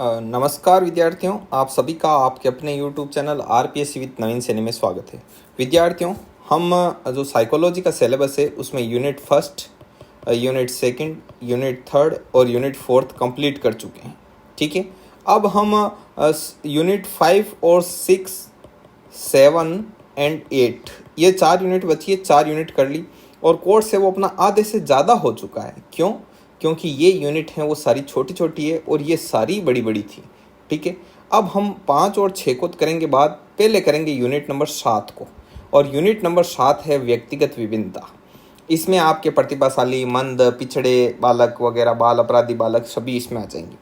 नमस्कार विद्यार्थियों, आप सभी का आपके अपने YouTube चैनल आरपीएससी विद नवीन सैनी में स्वागत है। विद्यार्थियों, हम जो साइकोलॉजी का सिलेबस है उसमें unit first, unit second, unit third और यूनिट फोर्थ कंप्लीट कर चुके हैं। ठीक है, अब हम यूनिट 5 और 6, 7 एंड 8 ये 4 यूनिट बची है। 4 यूनिट कर ली और कोर्स है वो अपना आधे से ज़्यादा हो चुका है। क्यों? क्योंकि ये यूनिट हैं वो सारी छोटी छोटी है और ये सारी बड़ी बड़ी थी। ठीक है, अब हम 5 और 6 को करेंगे बाद, पहले करेंगे यूनिट नंबर 7 को। और यूनिट नंबर 7 है व्यक्तिगत विभिन्नता। इसमें आपके प्रतिभाशाली, मंद, पिछड़े बालक वगैरह, बाल अपराधी बालक सभी इसमें आ जाएंगे।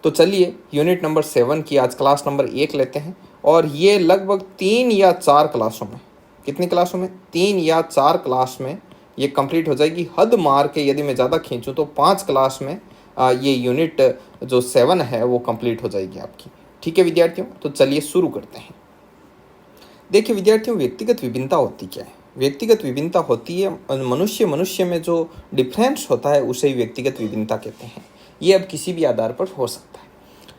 तो चलिए यूनिट नंबर 7 की आज क्लास नंबर 1 लेते हैं। और ये लगभग 3 या 4 क्लासों में, कितनी क्लासों में? 3 या 4 क्लास में ये कंप्लीट हो जाएगी। हद मार के यदि मैं ज़्यादा खींचूँ तो 5 क्लास में ये यूनिट जो 7 है वो कंप्लीट हो जाएगी आपकी। ठीक है विद्यार्थियों, तो चलिए शुरू करते हैं। देखिए विद्यार्थियों, व्यक्तिगत विभिन्नता होती क्या है? व्यक्तिगत विभिन्नता होती है मनुष्य में जो डिफरेंस होता है उसे ही व्यक्तिगत विभिन्नता कहते हैं। ये अब किसी भी आधार पर हो सकता है।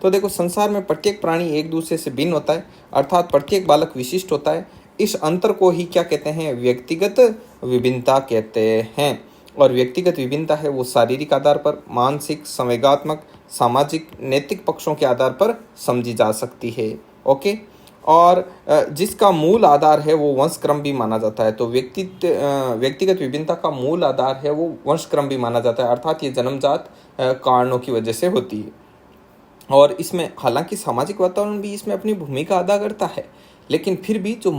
तो देखो, संसार में प्रत्येक प्राणी एक दूसरे से भिन्न होता है, अर्थात प्रत्येक बालक विशिष्ट होता है। इस अंतर को ही क्या कहते हैं? व्यक्तिगत विभिन्नता कहते हैं। और व्यक्तिगत विभिन्नता है वो शारीरिक आधार पर, मानसिक, संवेगात्मक, सामाजिक, नैतिक पक्षों के आधार पर समझी जा सकती है। ओके, और जिसका मूल आधार है वो वंशक्रम भी माना जाता है। तो व्यक्तिगत विभिन्नता का मूल आधार है वो वंशक्रम भी माना जाता है, अर्थात ये जन्मजात कारणों की वजह से होती है। और इसमें हालांकि सामाजिक वातावरण भी इसमें अपनी भूमिका अदा करता है, लेकिन फिर भी जो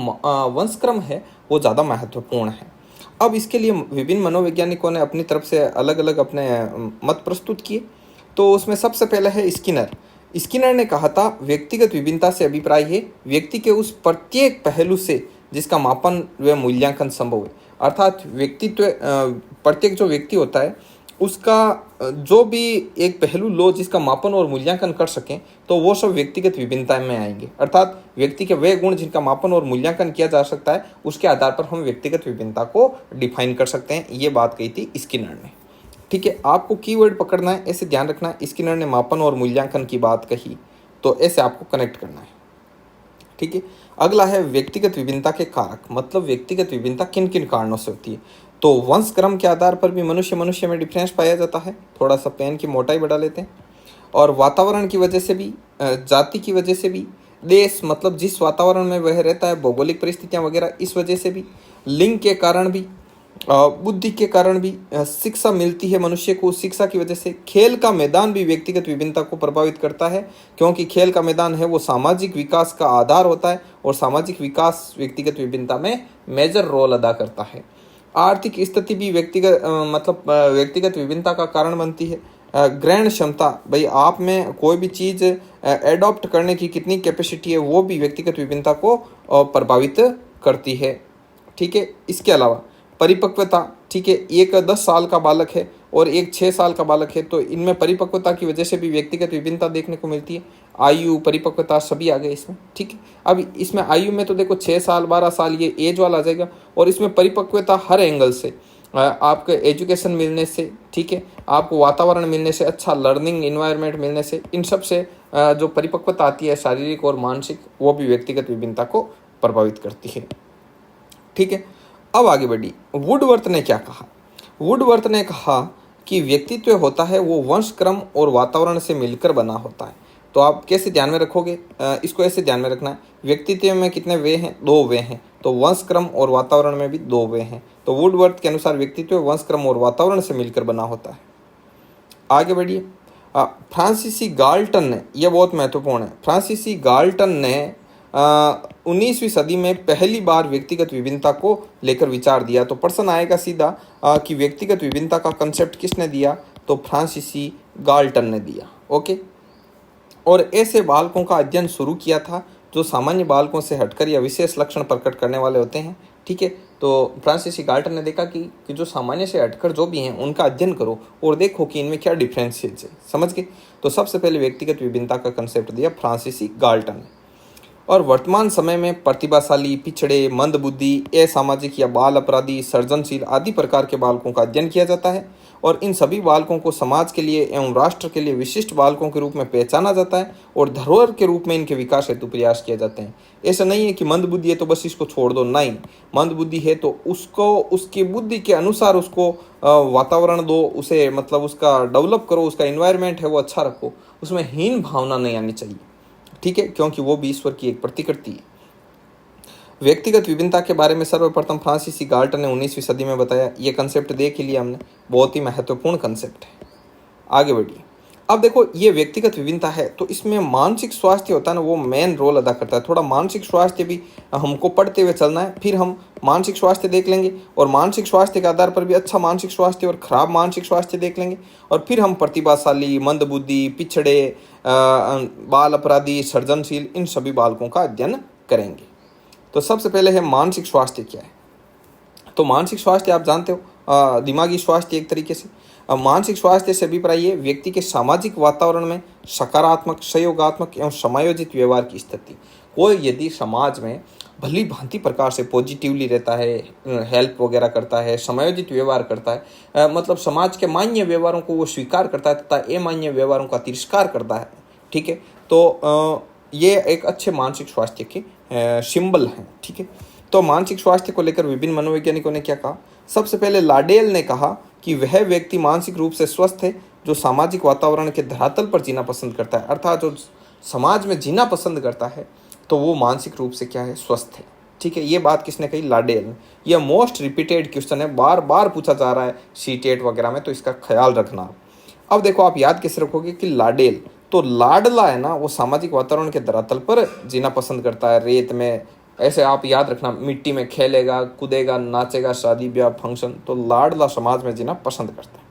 वंशक्रम है वो ज़्यादा महत्वपूर्ण है। अब इसके लिए विभिन्न मनोवैज्ञानिकों ने अपनी तरफ से अलग अलग अपने मत प्रस्तुत किए। तो उसमें सबसे पहले है स्किनर ने कहा था, व्यक्तिगत विभिन्नता से अभिप्राय है व्यक्ति के उस प्रत्येक पहलू से जिसका मापन व मूल्यांकन संभव है। अर्थात व्यक्तित्व, प्रत्येक जो व्यक्ति होता है उसका जो भी एक पहलू लो जिसका मापन और मूल्यांकन कर सकें, तो वो सब व्यक्तिगत विभिन्नता में आएंगे। अर्थात व्यक्ति के वे गुण जिनका मापन और मूल्यांकन किया जा सकता है, उसके आधार पर हम व्यक्तिगत विभिन्नता को डिफाइन कर सकते हैं। ये बात कही थी स्किनर ने। ठीक है, आपको कीवर्ड पकड़ना है, ऐसे ध्यान रखना है। स्किनर ने मापन और मूल्यांकन की बात कही, तो ऐसे आपको कनेक्ट करना है। ठीक है, अगला है व्यक्तिगत विभिन्नता के कारक, मतलब व्यक्तिगत विभिन्नता किन किन कारणों से होती है। तो वंशक्रम के आधार पर भी मनुष्य में डिफरेंस पाया जाता है। थोड़ा सा पेन की मोटाई बढ़ा लेते हैं। और वातावरण की वजह से भी, जाति की वजह से भी, देश मतलब जिस वातावरण में वह रहता है, भौगोलिक परिस्थितियां वगैरह, इस वजह से भी, लिंग के कारण भी, बुद्धि के कारण भी, शिक्षा मिलती है मनुष्य को, शिक्षा की वजह से। खेल का मैदान भी व्यक्तिगत विभिन्नता को प्रभावित करता है, क्योंकि खेल का मैदान है वो सामाजिक विकास का आधार होता है और सामाजिक विकास व्यक्तिगत विभिन्नता में मेजर रोल अदा करता है। आर्थिक स्थिति भी व्यक्तिगत विभिन्नता का कारण बनती है। ग्रहण क्षमता, भाई आप में कोई भी चीज़ एडॉप्ट करने की कितनी कैपेसिटी है, वो भी व्यक्तिगत विभिन्नता को प्रभावित करती है। ठीक है, इसके अलावा परिपक्वता, ठीक है, एक 10 साल का बालक है और एक 6 साल का बालक है, तो इनमें परिपक्वता की वजह से भी व्यक्तिगत विभिन्नता देखने को मिलती है। आयु, परिपक्वता सभी आ गए इसमें। ठीक है, अब इसमें आयु में तो देखो 6 साल, 12 साल ये एज वाला आ जाएगा। और इसमें परिपक्वता हर एंगल से, आपके एजुकेशन मिलने से, ठीक है, आपको वातावरण मिलने से, अच्छा लर्निंग इन्वायरमेंट मिलने से, इन सब से जो परिपक्वता आती है शारीरिक और मानसिक, वो भी व्यक्तिगत विभिन्नता को प्रभावित करती है। ठीक है, अब आगे बढ़ी। वुडवर्थ ने क्या कहा? वुडवर्थ ने कहा कि व्यक्तित्व होता है वो वंशक्रम और वातावरण से मिलकर बना होता है। तो आप कैसे ध्यान में रखोगे? इसको ऐसे ध्यान में रखना है, व्यक्तित्व में कितने वे हैं? 2 वे हैं। तो वंशक्रम और वातावरण में भी 2 वे हैं। तो वुडवर्थ के अनुसार व्यक्तित्व वंशक्रम और वातावरण से मिलकर बना होता है। आगे बढ़िए। फ्रांसीसी गाल्टन ने, यह बहुत महत्वपूर्ण है, फ्रांसीसी गाल्टन ने 19वीं सदी में पहली बार व्यक्तिगत विभिन्नता को लेकर विचार दिया। तो प्रश्न आएगा सीधा कि व्यक्तिगत विभिन्नता का कंसेप्ट किसने दिया? तो फ्रांसीसी गाल्टन ने दिया। ओके, और ऐसे बालकों का अध्ययन शुरू किया था जो सामान्य बालकों से हटकर या विशेष लक्षण प्रकट करने वाले होते हैं। ठीक है, तो फ्रांसीसी गाल्टन ने देखा कि जो सामान्य से हटकर जो भी हैं उनका अध्ययन करो और देखो कि इनमें क्या डिफरेंसेस है। समझ गए? तो सबसे पहले व्यक्तिगत विभिन्नता का कंसेप्ट दिया फ्रांसीसी गाल्टन ने। और वर्तमान समय में प्रतिभाशाली, पिछड़े, मंदबुद्धि, असामाजिक या बाल अपराधी, सृजनशील आदि प्रकार के बालकों का अध्ययन किया जाता है और इन सभी बालकों को समाज के लिए एवं राष्ट्र के लिए विशिष्ट बालकों के रूप में पहचाना जाता है और धरोहर के रूप में इनके विकास हेतु प्रयास किए जाते हैं। ऐसा नहीं है कि मंदबुद्धि है तो बस इसको छोड़ दो, नहीं, मंदबुद्धि है तो उसको उसकी बुद्धि के अनुसार उसको वातावरण दो, उसे मतलब उसका डेवलप करो, उसका इन्वायरमेंट है वो अच्छा रखो, उसमें हीन भावना नहीं आनी चाहिए, ठीक है, क्योंकि वो भी ईश्वर की एक प्रतिकृति है। व्यक्तिगत विभिन्नता के बारे में सर्वप्रथम फ्रांसीसी गाल्टन ने 19वीं सदी में बताया। ये कंसेप्ट देख लिया हमने, बहुत ही महत्वपूर्ण कंसेप्ट है। आगे बढ़िए। अब देखो, ये व्यक्तिगत विभिन्नता है तो इसमें मानसिक स्वास्थ्य होता है ना, वो मेन रोल अदा करता है। थोड़ा मानसिक स्वास्थ्य भी हमको पढ़ते हुए चलना है, फिर हम मानसिक स्वास्थ्य देख लेंगे और मानसिक स्वास्थ्य के आधार पर भी अच्छा मानसिक स्वास्थ्य और खराब मानसिक स्वास्थ्य देख लेंगे और फिर हम प्रतिभाशाली, मंदबुद्धि, पिछड़े, बाल अपराधी, सृजनशील इन सभी बालकों का अध्ययन करेंगे। तो सबसे पहले है मानसिक स्वास्थ्य क्या है। तो मानसिक स्वास्थ्य आप जानते हो दिमागी स्वास्थ्य एक तरीके से। मानसिक स्वास्थ्य से अभिप्राय ये व्यक्ति के सामाजिक वातावरण में सकारात्मक, सहयोगात्मक एवं समायोजित व्यवहार की स्थिति। कोई यदि समाज में भली भांति प्रकार से पॉजिटिवली रहता है, हेल्प वगैरह करता है, समायोजित व्यवहार करता है, मतलब समाज के मान्य व्यवहारों को वो स्वीकार करता है तथा अमान्य व्यवहारों का तिरस्कार करता है, ठीक है, तो ये एक अच्छे मानसिक स्वास्थ्य के सिंबल हैं, ठीक है। तो मानसिक स्वास्थ्य को लेकर विभिन्न मनोवैज्ञानिकों ने क्या कहा। सबसे पहले लाडेल ने कहा कि वह व्यक्ति मानसिक रूप से स्वस्थ है जो सामाजिक वातावरण के धरातल पर जीना पसंद करता है, अर्थात जो समाज में जीना पसंद करता है तो वो मानसिक रूप से क्या है, स्वस्थ है, ठीक है। ये बात किसने कही, लाडेल ने। यह मोस्ट रिपीटेड क्वेश्चन है, बार बार पूछा जा रहा है सीटेट वगैरह में, तो इसका ख्याल रखना। अब देखो, आप याद कैसे रखोगे कि लाडेल, तो लाडला है ना, वो सामाजिक वातावरण के धरातल पर जीना पसंद करता है, रेत में, ऐसे आप याद रखना, मिट्टी में खेलेगा, कूदेगा, नाचेगा, शादी ब्याह फंक्शन, तो लाडला समाज में जीना पसंद करता है।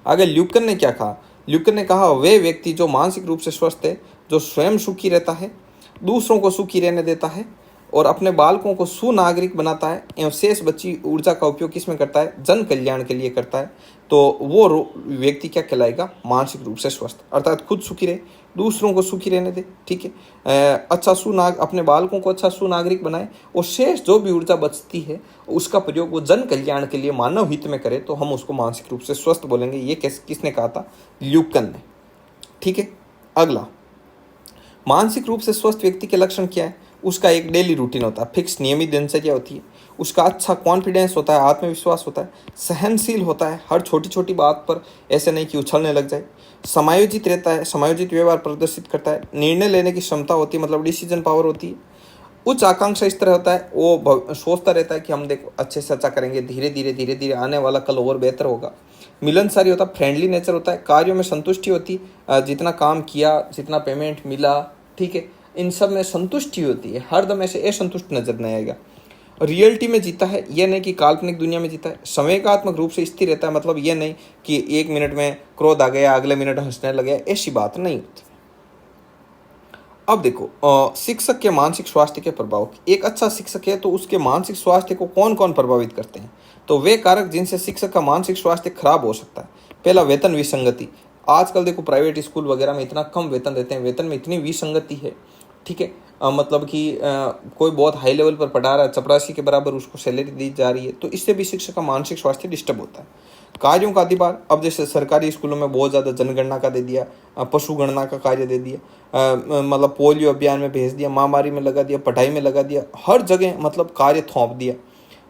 आगे ल्यूकन ने क्या कहा। ल्यूकन ने कहा वे व्यक्ति जो मानसिक रूप से स्वस्थ है, जो स्वयं सुखी रहता है, दूसरों को सुखी रहने देता है और अपने बालकों को सुनागरिक बनाता है एवं शेष बची ऊर्जा का उपयोग किसमें करता है, जन कल्याण के लिए करता है, तो वो व्यक्ति क्या कहलाएगा, मानसिक रूप से स्वस्थ, अर्थात खुद सुखी रहे, दूसरों को सुखी रहने दे, ठीक है, अच्छा अपने बालकों को अच्छा सुनागरिक बनाए और शेष जो भी ऊर्जा बचती है उसका प्रयोग वो जन कल्याण के लिए, मानव हित में करे, तो हम उसको मानसिक रूप से स्वस्थ बोलेंगे। ये किसने कहा था, ल्यूकन ने, ठीक है। अगला, मानसिक रूप से स्वस्थ व्यक्ति के लक्षण क्या है। उसका एक डेली रूटीन होता है, फिक्स नियमित दिनचर्या होती है, उसका अच्छा कॉन्फिडेंस होता है, आत्मविश्वास होता है, सहनशील होता है, हर छोटी छोटी बात पर ऐसे नहीं कि उछलने लग जाए, समायोजित रहता है, समायोजित व्यवहार प्रदर्शित करता है, निर्णय लेने की क्षमता होती है, मतलब डिसीजन पावर होती है, उच्च आकांक्षा इस तरह होता है, वो सोचता रहता है कि हम देखो अच्छे से अच्छा करेंगे, धीरे धीरे आने वाला कल और बेहतर होगा। मिलनसारी होता है, फ्रेंडली नेचर होता है, कार्यों में संतुष्टि होती, जितना काम किया, जितना पेमेंट मिला, ठीक है, इन सब में संतुष्टि होती है, हरदम ऐसे असंतुष्ट नजर नहीं आएगा। रियलिटी में जीता है, यह नहीं कि काल्पनिक दुनिया में जीता है। संवेगात्मक रूप से स्थिर रहता है, मतलब ये नहीं कि एक मिनट में क्रोध आ गया, अगले मिनट हंसने लग गया, ऐसी बात नहीं होती। अब देखो, शिक्षक के मानसिक स्वास्थ्य के प्रभाव। एक अच्छा शिक्षक है तो उसके मानसिक स्वास्थ्य को कौन कौन प्रभावित करते हैं, तो वे कारक जिनसे शिक्षक का मानसिक स्वास्थ्य खराब हो सकता है। पहला, वेतन विसंगति। आजकल देखो प्राइवेट स्कूल वगैरह में इतना कम वेतन देते हैं, वेतन में इतनी विसंगति है, ठीक है, मतलब कि कोई बहुत हाई लेवल पर पढ़ा रहा है, चपरासी के बराबर उसको सैलरी दी जा रही है, तो इससे भी शिक्षक का मानसिक स्वास्थ्य डिस्टर्ब होता है। कार्यों का अधिभार। अब जैसे सरकारी स्कूलों में बहुत ज़्यादा जनगणना का दे दिया, पशु गणना का कार्य दे दिया, मतलब पोलियो अभियान में भेज दिया, महामारी में लगा दिया, पढ़ाई में लगा दिया, हर जगह मतलब कार्य थोप दिया,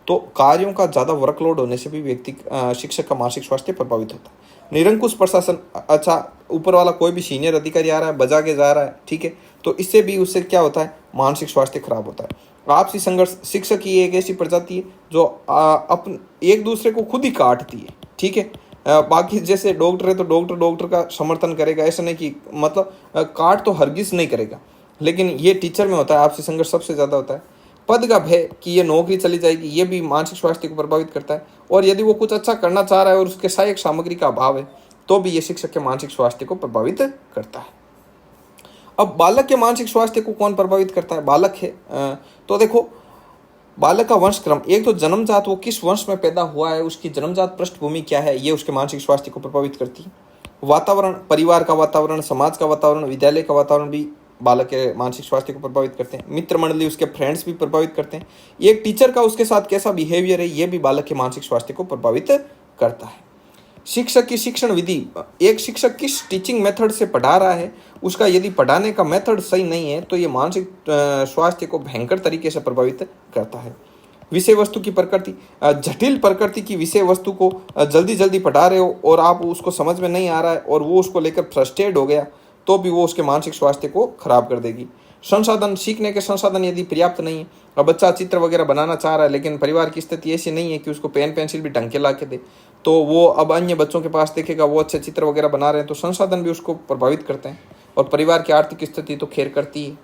तो कार्यों का ज़्यादा वर्कलोड होने से भी व्यक्ति शिक्षक का मानसिक स्वास्थ्य प्रभावित होता है। निरंकुश प्रशासन। अच्छा, ऊपर वाला कोई भी सीनियर अधिकारी आ रहा है, बजा के जा रहा है, ठीक है, तो इससे भी उससे क्या होता है, मानसिक स्वास्थ्य खराब होता है। आपसी संघर्ष। शिक्षक की एक ऐसी प्रजाति है जो अपन एक दूसरे को खुद ही काटती है, ठीक है। बाकी जैसे डॉक्टर है तो डॉक्टर का समर्थन करेगा, ऐसा नहीं कि मतलब काट तो हरगिज नहीं करेगा, लेकिन ये टीचर में होता है, आपसी संघर्ष सबसे ज़्यादा होता है। पद का भय कि ये नौकरी चली जाएगी, ये भी मानसिक स्वास्थ्य को प्रभावित करता है। और यदि वो कुछ अच्छा करना चाह रहा है और उसके सहायक सामग्री का अभाव है तो भी ये शिक्षक के मानसिक स्वास्थ्य को प्रभावित करता है। अब बालक के मानसिक स्वास्थ्य को कौन प्रभावित करता है, बालक है, तो देखो बालक का वंश क्रम। एक तो जन्मजात, वो किस वंश में पैदा हुआ है, उसकी जन्मजात पृष्ठभूमि क्या है, ये उसके मानसिक स्वास्थ्य को प्रभावित करती है। वातावरण, परिवार का वातावरण, समाज का वातावरण, विद्यालय का वातावरण भी बालक के मानसिक स्वास्थ्य को प्रभावित करते हैं। मित्र मंडली, उसके फ्रेंड्स भी प्रभावित करते हैं। एक टीचर का उसके साथ कैसा बिहेवियर है, ये भी बालक के मानसिक स्वास्थ्य को प्रभावित करता है। शिक्षक की शिक्षण विधि, एक शिक्षक किस टीचिंग मेथड से पढ़ा रहा है, उसका यदि पढ़ाने का मेथड सही नहीं है तो ये मानसिक स्वास्थ्य को भयंकर तरीके से प्रभावित करता है। विषय वस्तु की प्रकृति, जटिल प्रकृति की विषय वस्तु को जल्दी जल्दी पढ़ा रहे हो और आप उसको समझ में नहीं आ रहा है और वो उसको लेकर फ्रस्ट्रेट हो गया तो भी वो उसके मानसिक स्वास्थ्य को खराब कर देगी। संसाधन, सीखने के संसाधन यदि पर्याप्त नहीं है, अब बच्चा चित्र वगैरह बनाना चाह रहा है लेकिन परिवार की स्थिति ऐसी नहीं है कि उसको पेन पेंसिल भी ढंग के ला के दे, तो वो अब अन्य बच्चों के पास देखेगा वो अच्छे चित्र वगैरह बना रहे हैं, तो संसाधन भी उसको प्रभावित करते हैं और परिवार की आर्थिक स्थिति तो खैर करती है।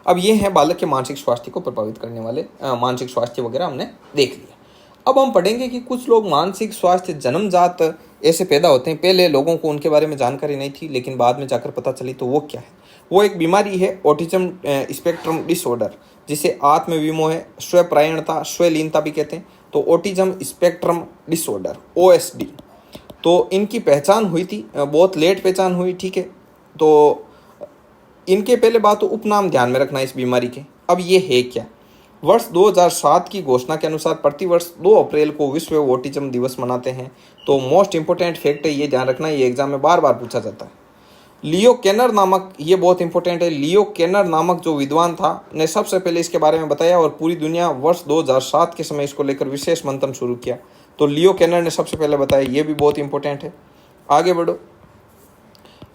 अब ये है बालक के मानसिक स्वास्थ्य को प्रभावित करने वाले मानसिक स्वास्थ्य वगैरह हमने देख लिया। अब हम पढ़ेंगे कि कुछ लोग मानसिक स्वास्थ्य जन्मजात ऐसे पैदा होते हैं। पहले लोगों को उनके बारे में जानकारी नहीं थी लेकिन बाद में जाकर पता चली, तो वो क्या है? वो एक बीमारी है ऑटिज्म स्पेक्ट्रम डिसऑर्डर, जिसे आत्मविमोह, स्वप्रायणता, स्वलीनता भी कहते हैं। तो ऑटिज्म स्पेक्ट्रम डिसऑर्डर, OSD, तो इनकी पहचान हुई थी, बहुत लेट पहचान हुई, ठीक है। तो इनके पहले बात तो उपनाम ध्यान में रखना इस बीमारी के। अब ये है क्या? वर्ष 2007 की घोषणा के अनुसार प्रतिवर्ष 2 अप्रैल को विश्व ऑटिज्म दिवस मनाते हैं। तो मोस्ट इंपोर्टेंट फैक्ट है, ये ध्यान रखना, ये एग्जाम में बार बार पूछा जाता है। लियो केनर नामक, ये बहुत इंपॉर्टेंट है, लियो केनर नामक जो विद्वान था ने सबसे पहले इसके बारे में बताया और पूरी दुनिया वर्ष 2007 के समय इसको लेकर विशेष मंथन शुरू किया। तो लियो केनर ने सबसे पहले बताया, ये भी बहुत इंपॉर्टेंट है। आगे बढ़ो।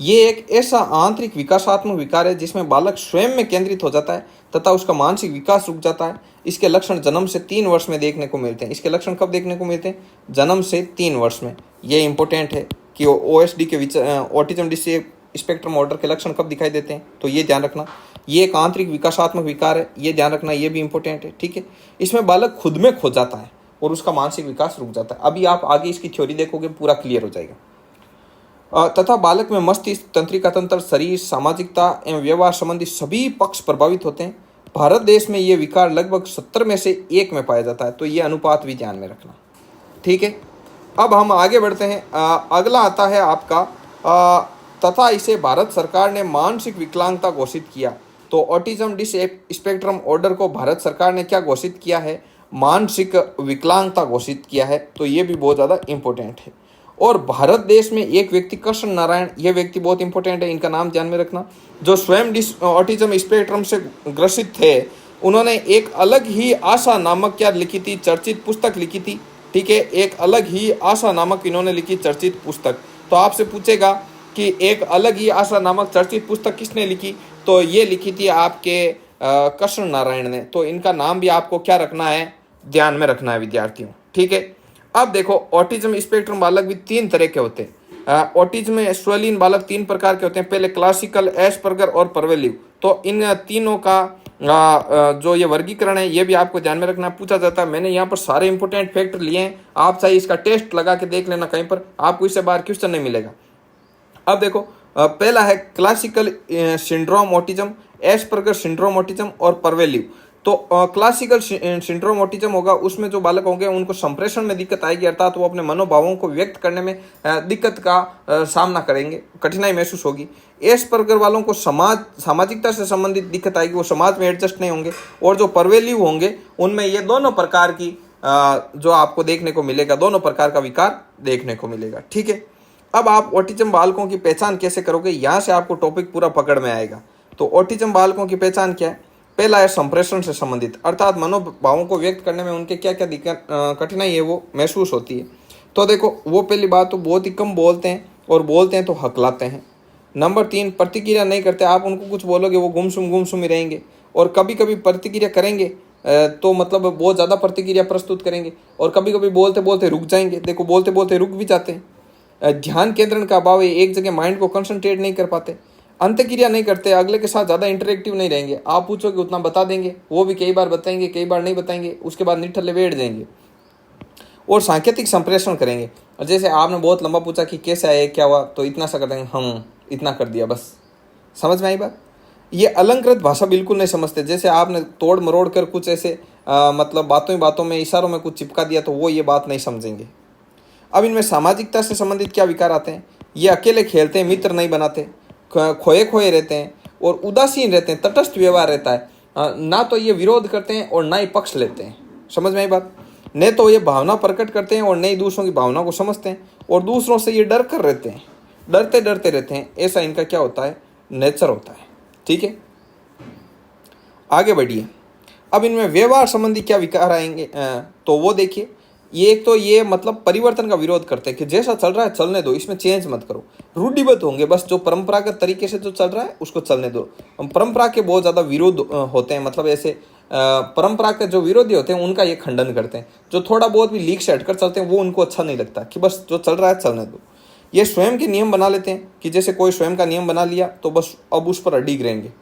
ये एक ऐसा आंतरिक विकासात्मक विकार है जिसमें बालक स्वयं में केंद्रित हो जाता है तथा उसका मानसिक विकास रुक जाता है। इसके लक्षण जन्म से 3 वर्ष में देखने को मिलते हैं। इसके लक्षण कब देखने को मिलते हैं? जन्म से 3 वर्ष में। ये इंपॉर्टेंट है कि OSD के ऑटिज्म स्पेक्ट्रम ऑर्डर के लक्षण कब दिखाई देते हैं, तो ये ध्यान रखना। ये एक आंतरिक विकासात्मक विकार है, ये ध्यान रखना, ये भी इंपॉर्टेंट है, ठीक है। इसमें बालक खुद में खो जाता है और उसका मानसिक विकास रुक जाता है। अभी आप आगे इसकी थ्योरी देखोगे, पूरा क्लियर हो जाएगा। तथा बालक में मस्तिष्क, तंत्रिका तंत्र, शरीर, सामाजिकता एवं व्यवहार संबंधी सभी पक्ष प्रभावित होते हैं। भारत देश में ये विकार लगभग 70 में से 1 में पाया जाता है, तो ये अनुपात भी ध्यान में रखना, ठीक है। अब हम आगे बढ़ते हैं। अगला आता है आपका तथा इसे भारत सरकार ने मानसिक विकलांगता घोषित किया। तो ऑटिज्म स्पेक्ट्रम ऑर्डर को भारत सरकार ने क्या घोषित किया है? मानसिक विकलांगता घोषित किया है। तो ये भी बहुत ज़्यादा इंपॉर्टेंट है। और भारत देश में एक व्यक्ति, कृष्ण नारायण, ये व्यक्ति बहुत इंपॉर्टेंट है, इनका नाम ध्यान में रखना, जो स्वयं ऑटिज्म स्पेक्ट्रम से ग्रसित थे। उन्होंने एक अलग ही आशा नामक क्या लिखी थी? चर्चित पुस्तक लिखी थी, ठीक है। एक अलग ही आशा नामक इन्होंने लिखी चर्चित पुस्तक। तो आपसे पूछेगा कि एक अलग ही आशा नामक चर्चित पुस्तक किसने लिखी? तो ये लिखी थी आपके कृष्ण नारायण ने। तो इनका नाम भी आपको क्या रखना है? ध्यान में रखना है विद्यार्थियों, ठीक है। अब देखो, ऑटिज्म स्पेक्ट्रम बालक भी 3 तरह के होते हैं। ऑटिज्म में स्वलीन बालक 3 प्रकार के होते हैं। पहले क्लासिकल, एस्पर्गर और परवेलिव। तो इन तीनों का जो ये वर्गीकरण है, ये भी आपको ध्यान में रखना। पूछा जाता है, मैंने यहाँ पर सारे इंपॉर्टेंट फैक्टर लिए हैं, आप चाहे इसका टेस्ट लगा के देख लेना कहीं पर, आपको इससे बाहर क्वेश्चन नहीं मिलेगा। अब देखो, पहला है classical syndrome autism, Asperger syndrome autism और परवेलिव। तो क्लासिकल सिंड्रोम ऑटिज्म होगा, उसमें जो बालक होंगे उनको संप्रेषण में दिक्कत आएगी, अर्थात वो अपने मनोभावों को व्यक्त करने में दिक्कत का सामना करेंगे, कठिनाई महसूस होगी। एस्पर्गर वालों को सामाजिकता से संबंधित दिक्कत आएगी, वो समाज में एडजस्ट नहीं होंगे। और जो परवेलिव होंगे उनमें ये दोनों प्रकार की जो आपको देखने को मिलेगा, दोनों प्रकार का विकार देखने को मिलेगा, ठीक है। अब आप ऑटिज्म बालकों की पहचान कैसे करोगे, यहाँ से आपको टॉपिक पूरा पकड़ में आएगा। तो ऑटिज्म बालकों की पहचान क्या है? पहला है संप्रेषण से संबंधित, अर्थात मनोभावों को व्यक्त करने में उनके क्या क्या दिक्कत, कठिनाई है वो महसूस होती है। तो देखो, वो पहली बात तो बहुत ही कम बोलते हैं और बोलते हैं तो हकलाते हैं। नंबर 3, प्रतिक्रिया नहीं करते। आप उनको कुछ बोलोगे वो गुमसुम ही रहेंगे, और कभी कभी प्रतिक्रिया करेंगे तो मतलब बहुत ज़्यादा प्रतिक्रिया प्रस्तुत करेंगे, और कभी कभी बोलते बोलते रुक जाएंगे। देखो, बोलते बोलते रुक भी जाते हैं। ध्यान केंद्रण का अभाव है, एक जगह माइंड को कंसंट्रेट नहीं कर पाते। अंतक्रिया नहीं करते, अगले के साथ ज़्यादा इंटरेक्टिव नहीं रहेंगे। आप पूछोगे उतना बता देंगे, वो भी कई बार बताएंगे, कई बार नहीं बताएंगे, उसके बाद निठल्ले बैठ जाएंगे। और सांकेतिक संप्रेषण करेंगे। और जैसे आपने बहुत लंबा पूछा कि कैसे आए, क्या हुआ, तो इतना सा कर देंगे, हम इतना कर दिया, बस। समझ में आई बात? ये अलंकृत भाषा बिल्कुल नहीं समझते। जैसे आपने तोड़ मरोड़ कर कुछ ऐसे मतलब बातों ही बातों में, इशारों में कुछ चिपका दिया, तो वो ये बात नहीं समझेंगे। अब इनमें सामाजिकता से संबंधित क्या विकार आते हैं? ये अकेले खेलते हैं, मित्र नहीं बनाते, खोए खोए रहते हैं, और उदासीन रहते हैं, तटस्थ व्यवहार रहता है। ना तो ये विरोध करते हैं और ना ही पक्ष लेते हैं। समझ में आई बात? न तो ये भावना प्रकट करते हैं और न ही दूसरों की भावना को समझते हैं, और दूसरों से ये डर कर रहते हैं, डरते डरते रहते हैं। ऐसा इनका क्या होता है, नेचर होता है। ठीक है, आगे बढ़िए। अब इनमें व्यवहार संबंधी क्या विकार आएंगे, तो वो देखिए। ये एक तो ये मतलब परिवर्तन का विरोध करते हैं कि जैसा चल रहा है चलने दो, इसमें चेंज मत करो। रूढ़िबद्ध होंगे, बस जो परंपरागत तरीके से जो चल रहा है उसको चलने दो। परंपरा के बहुत ज़्यादा विरोध होते हैं, मतलब ऐसे परंपरा के जो विरोधी होते हैं उनका ये खंडन करते हैं। जो थोड़ा बहुत भी लीक से हटकर चलते हैं वो उनको अच्छा नहीं लगता, कि बस जो चल रहा है चलने दो। ये स्वयं के नियम बना लेते हैं कि जैसे कोई स्वयं का नियम बना लिया तो बस अब उस पर अडिग रहेंगे,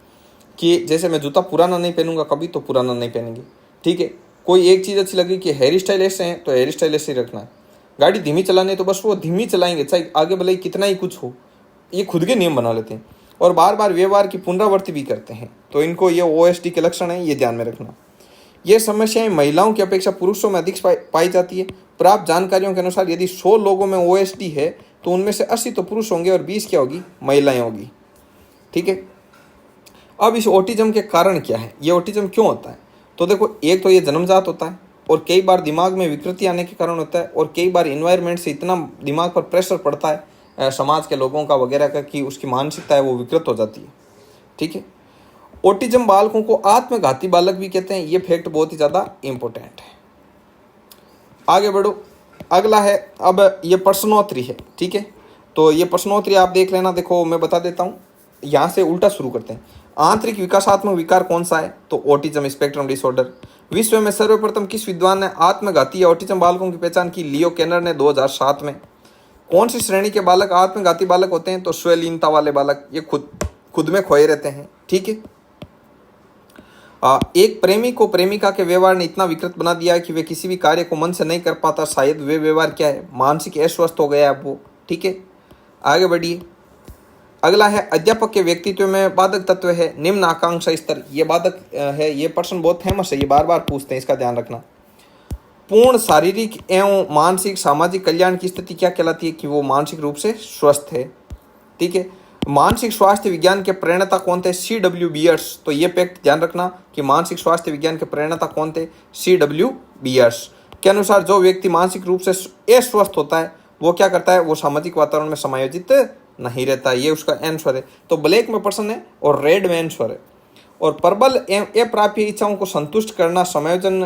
कि जैसे मैं जूता पुराना नहीं पहनूंगा कभी, तो पुराना नहीं पहनेंगे। ठीक है, कोई एक चीज़ अच्छी लगी कि हेयर स्टाइल ऐसे हैं तो हेयर स्टाइल ऐसे ही रखना है। गाड़ी धीमी चलानी है तो बस वो धीमी चलाएंगे, चाहे आगे भले ही कितना ही कुछ हो। ये खुद के नियम बना लेते हैं और बार बार व्यवहार की पुनरावृत्ति भी करते हैं। तो इनको ये OSD के लक्षण हैं, ये ध्यान में रखना। ये समस्याएं महिलाओं की अपेक्षा पुरुषों में अधिक पाई जाती है। प्राप्त जानकारियों के अनुसार यदि 100 लोगों में OSD है तो उनमें से 80 तो पुरुष होंगे और 20 क्या होगी, महिलाएं होगी। ठीक है, अब इस ऑटिज्म के कारण क्या है, ये ऑटिज्म क्यों होता है? तो देखो, एक तो ये जन्मजात होता है और कई बार दिमाग में विकृति आने के कारण होता है, और कई बार इन्वायरमेंट से इतना दिमाग पर प्रेशर पड़ता है समाज के लोगों का वगैरह का, कि उसकी मानसिकता है वो विकृत हो जाती है। ठीक है, ऑटिज्म बालकों को आत्मघाती बालक भी कहते हैं। ये फैक्ट बहुत ही ज़्यादा इंपॉर्टेंट है। आगे बढ़ो, अगला है अब ये प्रश्नोत्तरी है। ठीक है, तो ये प्रश्नोत्तरी आप देख लेना। देखो मैं बता देता हूँ, यहाँ से उल्टा शुरू करते हैं। आंतरिक विकासात्मक विकार कौन सा है, तो ऑटिज्म स्पेक्ट्रम डिसऑर्डर। विश्व में सर्वप्रथम किस विद्वान ने आत्मघाती या ऑटिज्म बालकों की पहचान की, लियो केनर ने 2007 में। कौन सी श्रेणी के बालक आत्मघाती बालक होते हैं, तो स्वलीनता वाले बालक, ये खुद में खोए रहते हैं। ठीक है, एक प्रेमी को प्रेमिका के व्यवहार ने इतना विकृत बना दिया है कि वे किसी भी कार्य को मन से नहीं कर पाता। शायद वे व्यवहार क्या है, मानसिक अस्वस्थ हो गया है अब वो। ठीक है, आगे बढ़िए। अगला है अध्यापक के व्यक्तित्व में बाधक तत्व है निम्न आकांक्षा स्तर। ये बाधक है, ये प्रश्न बहुत फेमस है, ये बार बार पूछते हैं, इसका ध्यान रखना। पूर्ण शारीरिक एवं मानसिक सामाजिक कल्याण की स्थिति क्या कहलाती है, कि वो मानसिक रूप से स्वस्थ है। ठीक है, मानसिक स्वास्थ्य विज्ञान के प्रणेता कौन थे, CW बियर्स। तो ये फैक्ट ध्यान रखना कि मानसिक स्वास्थ्य विज्ञान के प्रणेता कौन थे, CW बियर्स के अनुसार जो व्यक्ति मानसिक रूप से अस्वस्थ होता है वो क्या करता है, वो सामाजिक वातावरण में समायोजित नहीं रहता। ये उसका आंसर है। तो ब्लैक में पर्सन है और रेड में आंसर है। और प्रबल एवं अप्राप्य इच्छाओं को संतुष्ट करना समायोजन,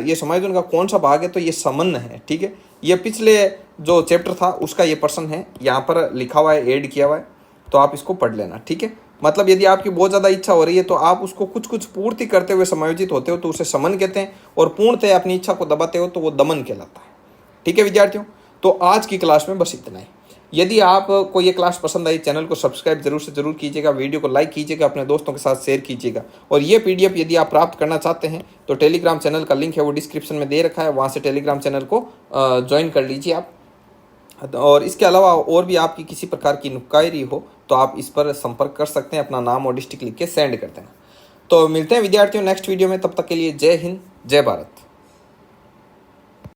ये समायोजन का कौन सा भाग है, तो ये समन है। ठीक है, ये पिछले जो चैप्टर था उसका ये पर्सन है, यहाँ पर लिखा हुआ है, ऐड किया हुआ है, तो आप इसको पढ़ लेना। ठीक है, मतलब यदि आपकी बहुत ज़्यादा इच्छा हो रही है तो आप उसको कुछ कुछ पूर्ति करते हुए समायोजित होते हो तो उसे समन कहते हैं, और पूर्णतः अपनी इच्छा को दबाते हो तो वो दमन कहलाता है। ठीक है विद्यार्थियों, तो आज की क्लास में बस इतना ही। यदि आपको ये क्लास पसंद आई, चैनल को सब्सक्राइब जरूर से जरूर कीजिएगा, वीडियो को लाइक कीजिएगा, अपने दोस्तों के साथ शेयर कीजिएगा। और ये PDF यदि आप प्राप्त करना चाहते हैं तो टेलीग्राम चैनल का लिंक है वो डिस्क्रिप्शन में दे रखा है, वहाँ से टेलीग्राम चैनल को ज्वाइन कर लीजिए आप। और इसके अलावा और भी आपकी किसी प्रकार की नुक्कायरी हो तो आप इस पर संपर्क कर सकते हैं, अपना नाम और डिस्ट्रिक्ट लिख के सेंड कर देना। तो मिलते हैं विद्यार्थियों नेक्स्ट वीडियो में, तब तक के लिए जय हिंद, जय भारत।